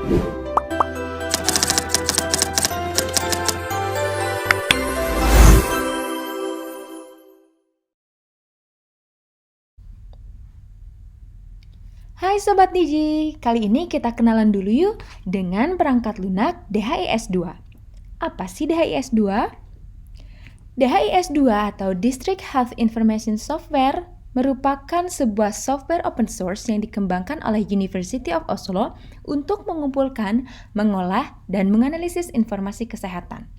Hai Sobat Digi, kali ini kita kenalan dulu yuk dengan perangkat lunak DHIS2. Apa sih DHIS2? DHIS2 atau District Health Information Software merupakan sebuah software open source yang dikembangkan oleh University of Oslo untuk mengumpulkan, mengolah, dan menganalisis informasi kesehatan.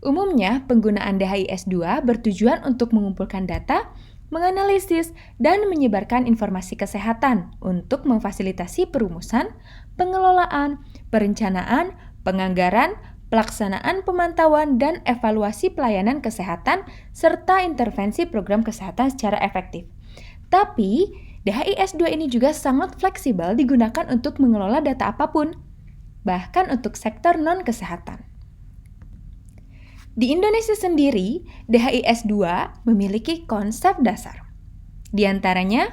Umumnya, penggunaan DHIS2 bertujuan untuk mengumpulkan data, menganalisis, dan menyebarkan informasi kesehatan untuk memfasilitasi perumusan, pengelolaan, perencanaan, penganggaran, pelaksanaan pemantauan, dan evaluasi pelayanan kesehatan, serta intervensi program kesehatan secara efektif. Tapi, DHIS2 ini juga sangat fleksibel digunakan untuk mengelola data apapun, bahkan untuk sektor non-kesehatan. Di Indonesia sendiri, DHIS2 memiliki konsep dasar. Di antaranya,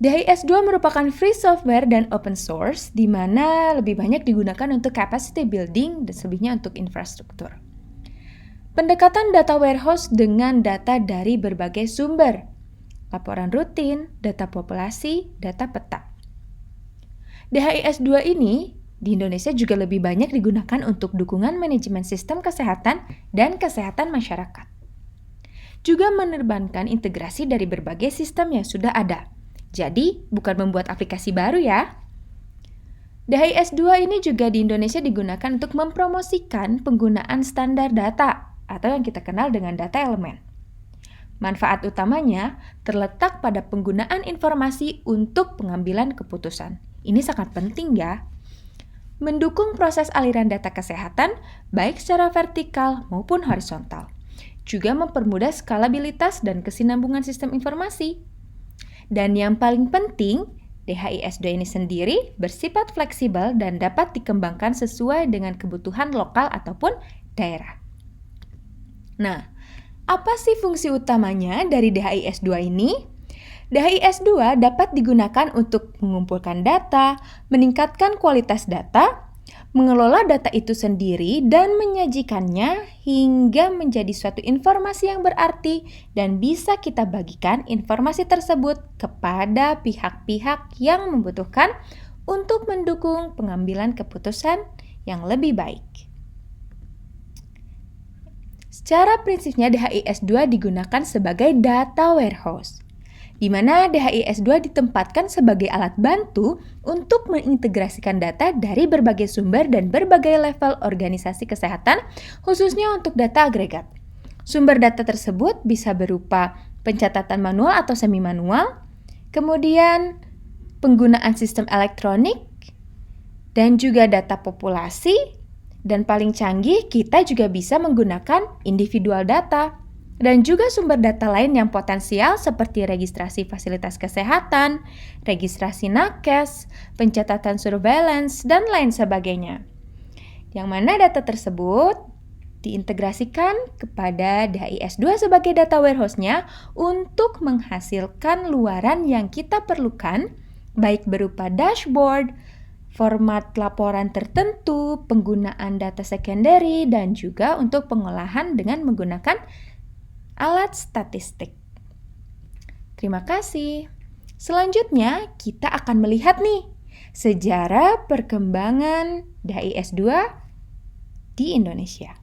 DHIS2 merupakan free software dan open source, di mana lebih banyak digunakan untuk capacity building dan selebihnya untuk infrastruktur. Pendekatan data warehouse dengan data dari berbagai sumber, laporan rutin, data populasi, data peta. DHIS2 ini di Indonesia juga lebih banyak digunakan untuk dukungan manajemen sistem kesehatan dan kesehatan masyarakat. Juga menerbangkan integrasi dari berbagai sistem yang sudah ada. Jadi, bukan membuat aplikasi baru ya. DHIS2 ini juga di Indonesia digunakan untuk mempromosikan penggunaan standar data atau yang kita kenal dengan data elemen. Manfaat utamanya terletak pada penggunaan informasi untuk pengambilan keputusan. Ini sangat penting ya. Mendukung proses aliran data kesehatan baik secara vertikal maupun horizontal. Juga mempermudah skalabilitas dan kesinambungan sistem informasi. Dan yang paling penting, DHIS2 ini sendiri bersifat fleksibel dan dapat dikembangkan sesuai dengan kebutuhan lokal ataupun daerah. Nah, apa sih fungsi utamanya dari DHIS2 ini? DHIS2 dapat digunakan untuk mengumpulkan data, meningkatkan kualitas data, mengelola data itu sendiri, dan menyajikannya hingga menjadi suatu informasi yang berarti dan bisa kita bagikan informasi tersebut kepada pihak-pihak yang membutuhkan untuk mendukung pengambilan keputusan yang lebih baik. Secara prinsipnya DHIS2 digunakan sebagai data warehouse, di mana DHIS2 ditempatkan sebagai alat bantu untuk mengintegrasikan data dari berbagai sumber dan berbagai level organisasi kesehatan, khususnya untuk data agregat. Sumber data tersebut bisa berupa pencatatan manual atau semi-manual, kemudian penggunaan sistem elektronik, dan juga data populasi, dan paling canggih kita juga bisa menggunakan individual data. Dan juga sumber data lain yang potensial seperti registrasi fasilitas kesehatan, registrasi nakes, pencatatan surveillance, dan lain sebagainya. Yang mana data tersebut diintegrasikan kepada DHIS2 sebagai data warehouse-nya untuk menghasilkan luaran yang kita perlukan, baik berupa dashboard, format laporan tertentu, penggunaan data secondary, dan juga untuk pengolahan dengan menggunakan alat statistik. Terima kasih. Selanjutnya, kita akan melihat nih sejarah perkembangan DHIS2 di Indonesia.